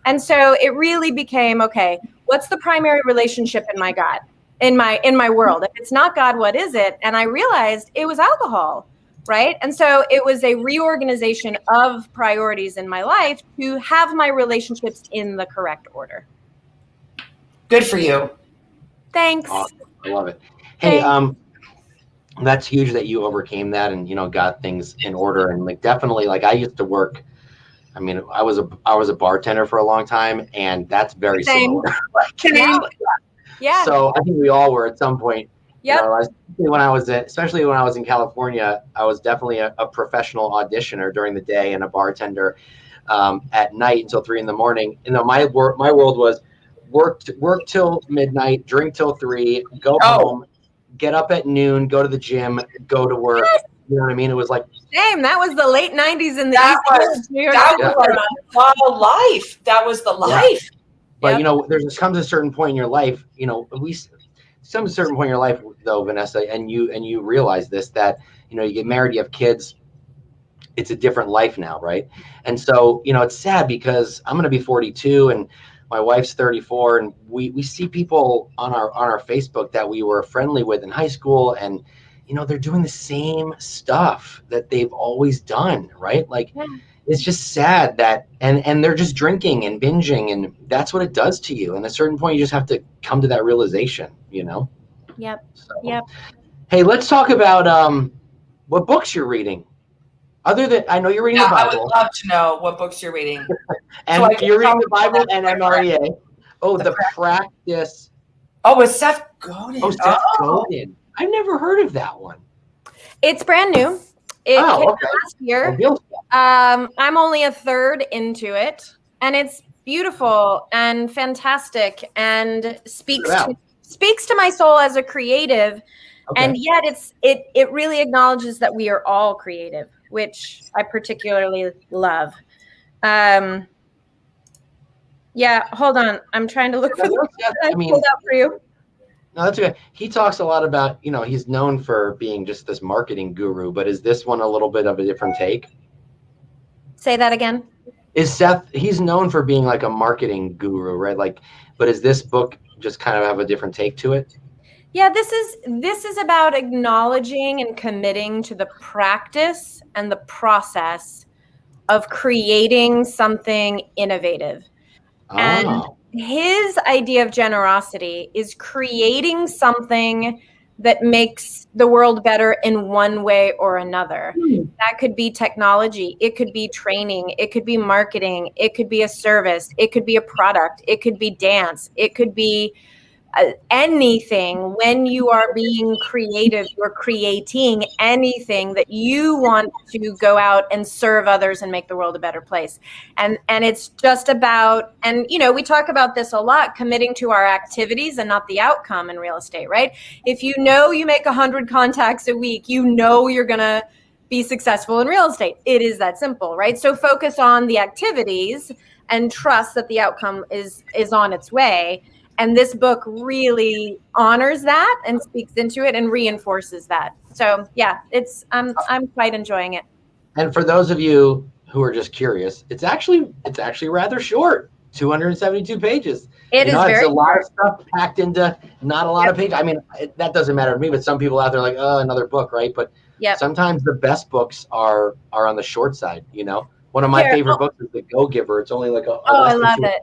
And so it really became, okay, what's the primary relationship in my God, in my world? If it's not God, what is it? And I realized it was alcohol, right? And so it was a reorganization of priorities in my life to have my relationships in the correct order. Good for you. Thanks. Awesome. I love it. Hey, that's huge that you overcame that and, got things in order. And like, definitely, like, I used to work, I mean, I was a bartender for a long time, and that's very similar. Yeah. So I think we all were at some point in our lives. Especially when I was in California, I was definitely a professional auditioner during the day and a bartender at night until 3 a.m. My world was work till midnight, drink till 3, go home, get up at noon, go to the gym, go to work. You know what I mean? It was like, same. That was the late 90s in the New York City. The life. That was the life. But there comes a certain point in your life, some certain point in your life though, Vanessa, and you realize this, that you get married, you have kids, it's a different life now, right? And so it's sad because I'm going to be 42 and my wife's 34, and we see people on our Facebook that we were friendly with in high school, and they're doing the same stuff that they've always done, right? Like, it's just sad that, and they're just drinking and binging, and that's what it does to you. And at a certain point, you just have to come to that realization, Yep. So, yep. Hey, let's talk about what books you're reading. Other than, I know you're reading the Bible. I would love to know what books you're reading. And so you're reading the Bible and MREA. Oh, the practice. Oh, with Seth Godin. Oh, Seth Godin. I've never heard of that one. It's brand new. It came out last year. I'm only a third into it, and it's beautiful and fantastic, and speaks to my soul as a creative. Okay. And yet it really acknowledges that we are all creative, which I particularly love. Yeah, hold on. I'm trying to look for the I pulled out for you. No, that's okay. He talks a lot about, he's known for being just this marketing guru, but is this one a little bit of a different take? Say that again. Is Seth, he's known for being like a marketing guru, right? Like, but is this book just kind of have a different take to it? Yeah, this is about acknowledging and committing to the practice and the process of creating something innovative. Oh. And his idea of generosity is creating something that makes the world better in one way or another. That could be technology. It could be training. It could be marketing. It could be a service. It could be a product. It could be dance. It could be anything. When you are being creative, you're creating anything that you want to go out and serve others and make the world a better place. And it's just about, and we talk about this a lot, committing to our activities and not the outcome in real estate, right? If you make 100 contacts a week, you're going to be successful in real estate. It is that simple, right? So focus on the activities and trust that the outcome is on its way. And this book really honors that and speaks into it and reinforces that. So yeah, I'm quite enjoying it. And for those of you who are just curious, it's actually rather short. 272 pages. It's a lot of stuff packed into not a lot of pages. I mean, that doesn't matter to me, but some people out there are like, oh, another book, right? But sometimes the best books are on the short side, One of my favorite books is The Go-Giver. It's only like I love it.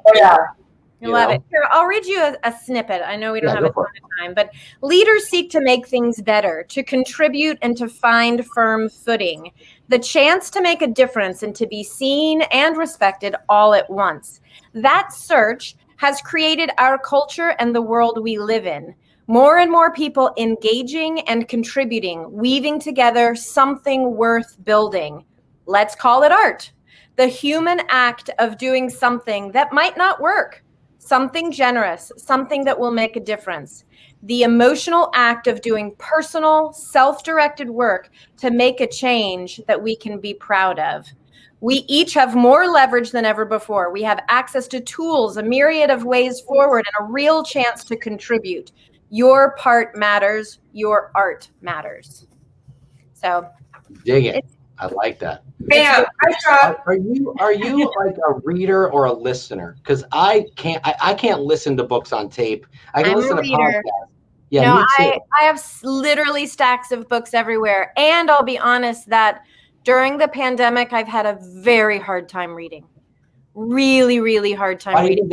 I love it. Here, I'll read you a snippet. I know we don't have a ton of time, but leaders seek to make things better, to contribute and to find firm footing, the chance to make a difference and to be seen and respected all at once. That search has created our culture and the world we live in. More and more people engaging and contributing, weaving together something worth building. Let's call it art. The human act of doing something that might not work. Something generous, something that will make a difference. The emotional act of doing personal, self-directed work to make a change that we can be proud of. We each have more leverage than ever before. We have access to tools, a myriad of ways forward, and a real chance to contribute. Your part matters. Your art matters. So, dig it. I like that. Bam! Are you like a reader or a listener? Because I can't listen to books on tape. I can listen to podcasts. Yeah, me too. I have literally stacks of books everywhere, and I'll be honest that during the pandemic, I've had a very hard time reading. Really, really hard time reading.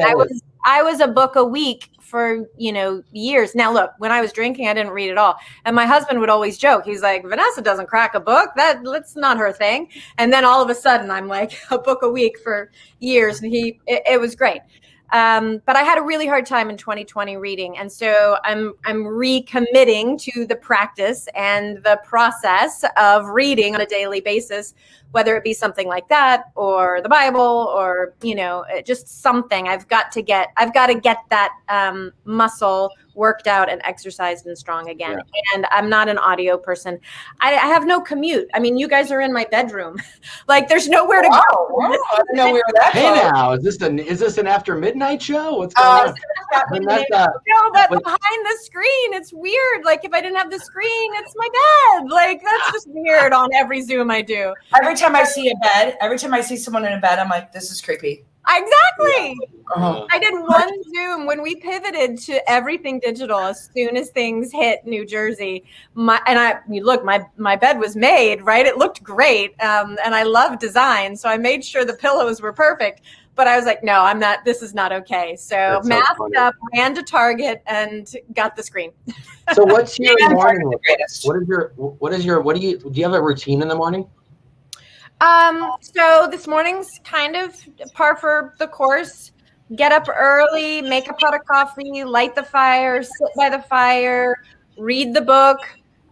I was a book a week for, years. Now, look, when I was drinking, I didn't read at all. And my husband would always joke. He's like, Vanessa doesn't crack a book. That's not her thing. And then all of a sudden, I'm like a book a week for years. And it was great. But I had a really hard time in 2020 reading. And so I'm recommitting to the practice and the process of reading on a daily basis, whether it be something like that or the Bible or, just something. I've got to get that muscle worked out and exercised and strong again. Yeah. And I'm not an audio person. I have no commute. I mean, you guys are in my bedroom. Like there's nowhere to go. Wow. I didn't know we were that close. Hey now, is this an after midnight show? What's going on? No, but behind the screen, it's weird. Like if I didn't have the screen, it's my bed. Like that's just weird on every Zoom I do. Every time I see someone in a bed, I'm like, this is creepy. Exactly. Uh-huh. I did one Zoom when we pivoted to everything digital as soon as things hit New Jersey. My bed was made, right? It looked great. And I love design. So I made sure the pillows were perfect. But I was like, no, I'm not. This is not okay. So masked up, ran to Target, and got the screen. So what's your morning? Do you have a routine in the morning? So this morning's kind of par for the course. Get up early, make a pot of coffee, light the fire, sit by the fire, read the book,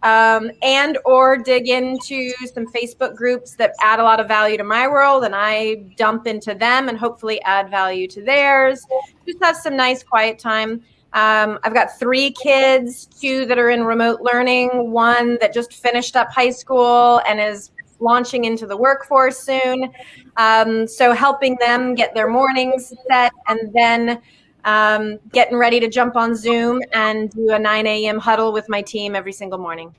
and or dig into some Facebook groups that add a lot of value to my world, and I dump into them and hopefully add value to theirs. Just have some nice quiet time. I've got 3 kids, 2 that are in remote learning, 1 that just finished up high school and is launching into the workforce soon. So helping them get their mornings set and then getting ready to jump on Zoom and do a 9 a.m. huddle with my team every single morning.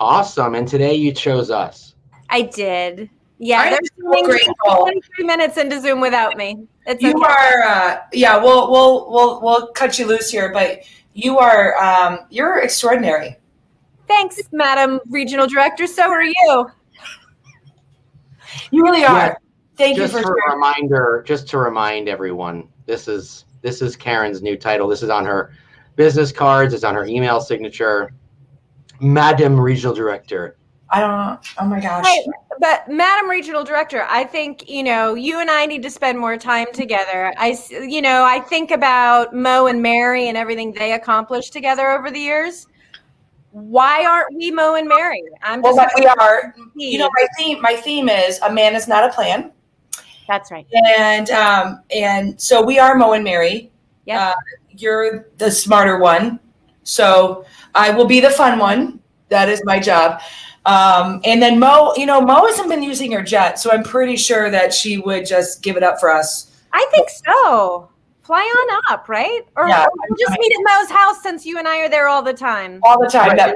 Awesome. And today you chose us. I did. Yeah, they're doing 23 minutes into Zoom without me. We'll cut you loose here, but you're extraordinary. Thanks, Madam Regional Director. So are you. You really are. Yeah, Thank you for a reminder. Just to remind everyone, this is Karen's new title. This is on her business cards. It's on her email signature. Madam Regional Director. I don't know. Oh my gosh. But Madam Regional Director, I think, you and I need to spend more time together. I think about Mo and Mary and everything they accomplished together over the years. Why aren't we Mo and Mary? We are. My theme is a man is not a plan. That's right. And so we are Mo and Mary. Yeah. You're the smarter one. So I will be the fun one. That is my job. And then Mo, Mo hasn't been using her jet, so I'm pretty sure that she would just give it up for us. I think so. Fly on up, right? Or just meet at Mo's house since you and I are there all the time. All the time. Right.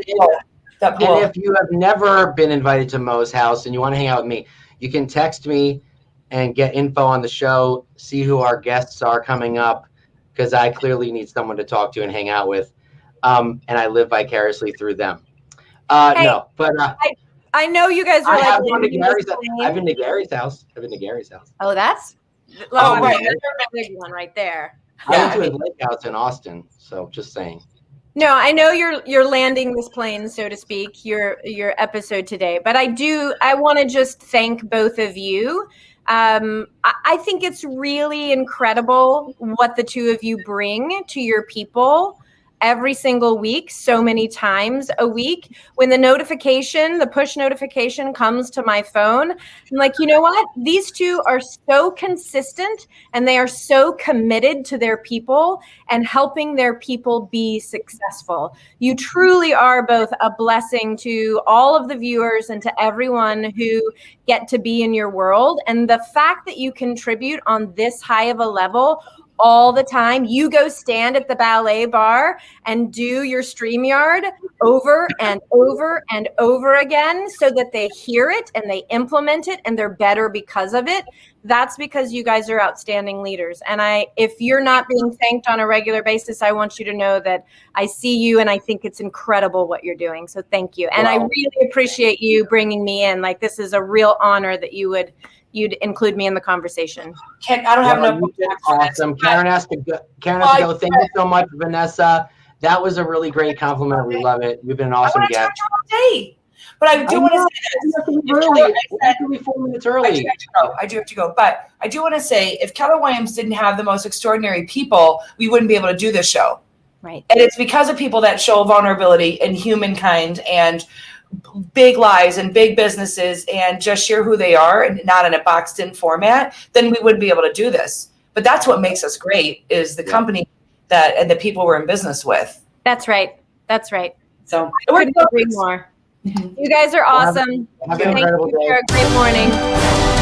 That pool. And if you have never been invited to Mo's house and you want to hang out with me, You can text me and get info on the show, see who our guests are coming up, because I clearly need someone to talk to and hang out with. And I live vicariously through them. Hey, no, but I know you guys are like. I've been to Gary's house. Oh, that's right. a big one right there. I went to his lake house in Austin, so just saying. No, I know you're landing this plane, so to speak, your episode today. But I want to just thank both of you. I think it's really incredible what the two of you bring to your people every single week, so many times a week. When the push notification comes to my phone, I'm like, you know what? These two are so consistent and they are so committed to their people and helping their people be successful. You truly are both a blessing to all of the viewers and to everyone who get to be in your world. And the fact that you contribute on this high of a level all the time, you go stand at the ballet bar and do your StreamYard over and over and over again so that they hear it and they implement it and they're better because of it. That's because you guys are outstanding leaders. And if you're not being thanked on a regular basis, I want you to know that I see you and I think it's incredible what you're doing. So thank you. And I really appreciate you bringing me in. Like, this is a real honor that you'd include me in the conversation. I don't have enough. Awesome. Karen has to go. Thank you so much, Vanessa. That was a really great compliment. We love it. You've been an awesome guest. I want to talk to you all day, but I do want to say this. Be 4 minutes early. I do have to go, but I do want to say, if Keller Williams didn't have the most extraordinary people, we wouldn't be able to do this show. Right. And it's because of people that show vulnerability and humankind and big lives and big businesses and just share who they are and not in a boxed in format, then we wouldn't be able to do this. But that's what makes us great, is the company and the people we're in business with. That's right. So I couldn't agree more. You guys are awesome. Have an incredible day. A great morning.